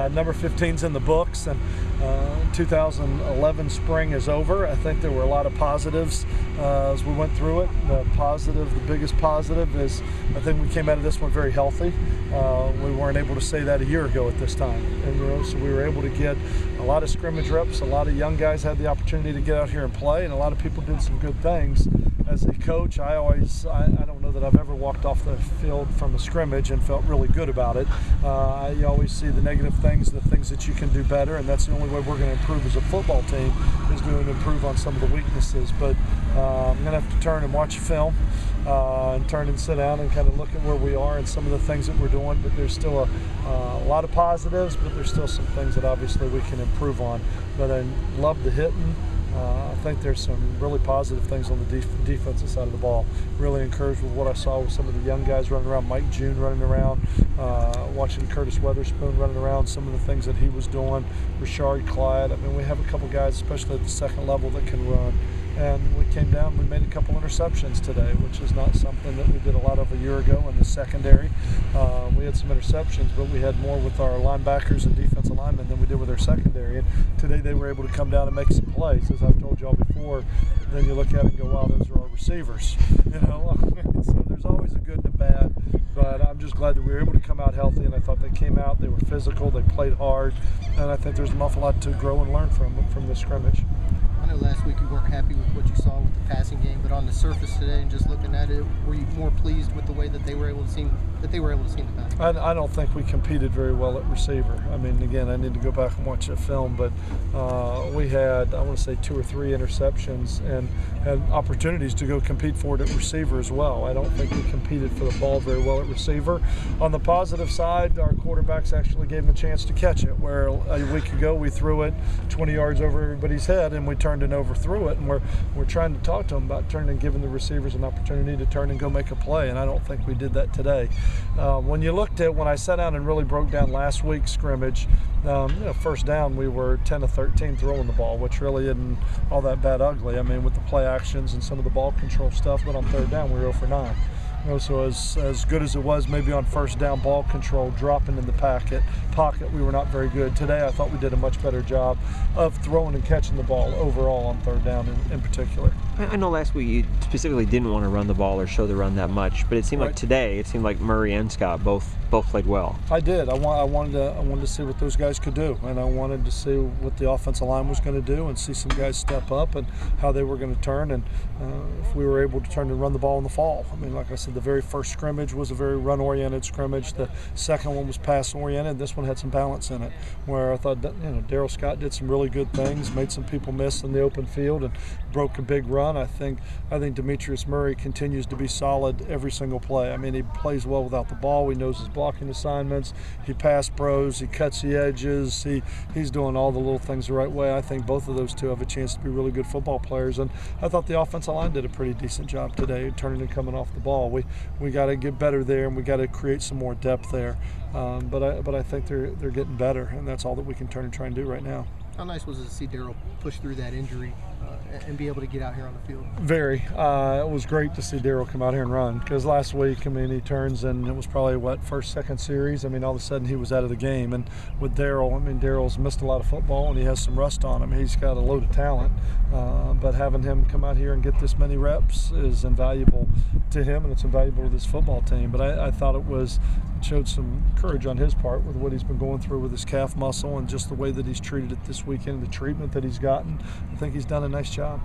Number 15's in the books, and 2011 spring is over. I think there were a lot of positives as we went through it. The biggest positive is I think we came out of this one very healthy. We weren't able to say that a year ago at this time, and so we were able to get a lot of scrimmage reps. A lot of young guys had the opportunity to get out here and play, and a lot of people did some good things. As a coach, I don't know that I've ever walked off the field from a scrimmage and felt really good about it. You always see the negative things, the things that you can do better, and that's the only way we're going to improve as a football team is to improve on some of the weaknesses. But I'm going to have to turn and watch film and turn and sit down and kind of look at where we are and some of the things that we're doing. But there's still a lot of positives, but there's still some things that obviously we can improve on. But I love the hitting. I think there's some really positive things on the defensive side of the ball. Really encouraged with what I saw with some of the young guys running around, Mike June running around, watching Curtis Weatherspoon running around, some of the things that he was doing, Richard Clyde. I mean, we have a couple guys, especially at the second level, that can run. And we came down, we made a couple interceptions today, which is not something that we did a lot of a year ago in the secondary. We had some interceptions, but we had more with our linebackers and defensive linemen than we did with our secondary. And today they were able to come down and make some plays, as I've told y'all before. Then you look at it and go, wow, those are our receivers. So there's always a good and a bad. But I'm just glad that we were able to come out healthy, and I thought they came out, they were physical, they played hard, and I think there's an awful lot to grow and learn from this scrimmage. I know last week you weren't happy with what you saw with the passing game, but on the surface today and just looking at it, were you more pleased with the way that they were able to see the pass? I don't think we competed very well at receiver. I mean, again, I need to go back and watch that film, but we had, I want to say, 2 or 3 interceptions and had opportunities to go compete for it at receiver as well. I don't think we competed for the ball very well at receiver. On the positive side, our quarterbacks actually gave them a chance to catch it, where a week ago we threw it 20 yards over everybody's head and we turned and overthrew it, and we're trying to talk to them about turning and giving the receivers an opportunity to turn and go make a play, and I don't think we did that today. When I sat down and really broke down last week's scrimmage, first down we were 10 of 13 throwing the ball, which really isn't all that bad ugly. I mean, with the play actions and some of the ball control stuff, but on third down we were 0 for 9. So as good as it was maybe on first down ball control, dropping in the pocket, we were not very good. Today I thought we did a much better job of throwing and catching the ball overall on third down in particular. I know last week you specifically didn't want to run the ball or show the run that much, but it seemed like today, it seemed like Murray and Scott both played well. I did. I wanted to see what those guys could do, and I wanted to see what the offensive line was going to do and see some guys step up and how they were going to turn, and if we were able to turn and run the ball in the fall. I mean, like I said, the very first scrimmage was a very run-oriented scrimmage. The second one was pass-oriented. This one had some balance in it, where I thought that, Darryl Scott did some really good things, made some people miss in the open field, and broke a big run. I think Demetrius Murray continues to be solid every single play. I mean, he plays well without the ball. He knows his blocking assignments. He pass pros. He cuts the edges. He's doing all the little things the right way. I think both of those two have a chance to be really good football players. And I thought the offensive line did a pretty decent job today, turning and coming off the ball. We got to get better there, and we got to create some more depth there. But I think they're getting better, and that's all that we can turn and try and do right now. How nice was it to see Darryl push through that injury and be able to get out here on the field? Very. It was great to see Darryl come out here and run, because last week, I mean, he turns and it was probably, first, second series. I mean, all of a sudden he was out of the game. And with Darryl, I mean, Darryl's missed a lot of football and he has some rust on him. He's got a load of talent. But having him come out here and get this many reps is invaluable to him, and it's invaluable to this football team. But I thought it showed some courage on his part with what he's been going through with his calf muscle and just the way that he's treated it this weekend, the treatment that he's gotten. I think he's done a nice job.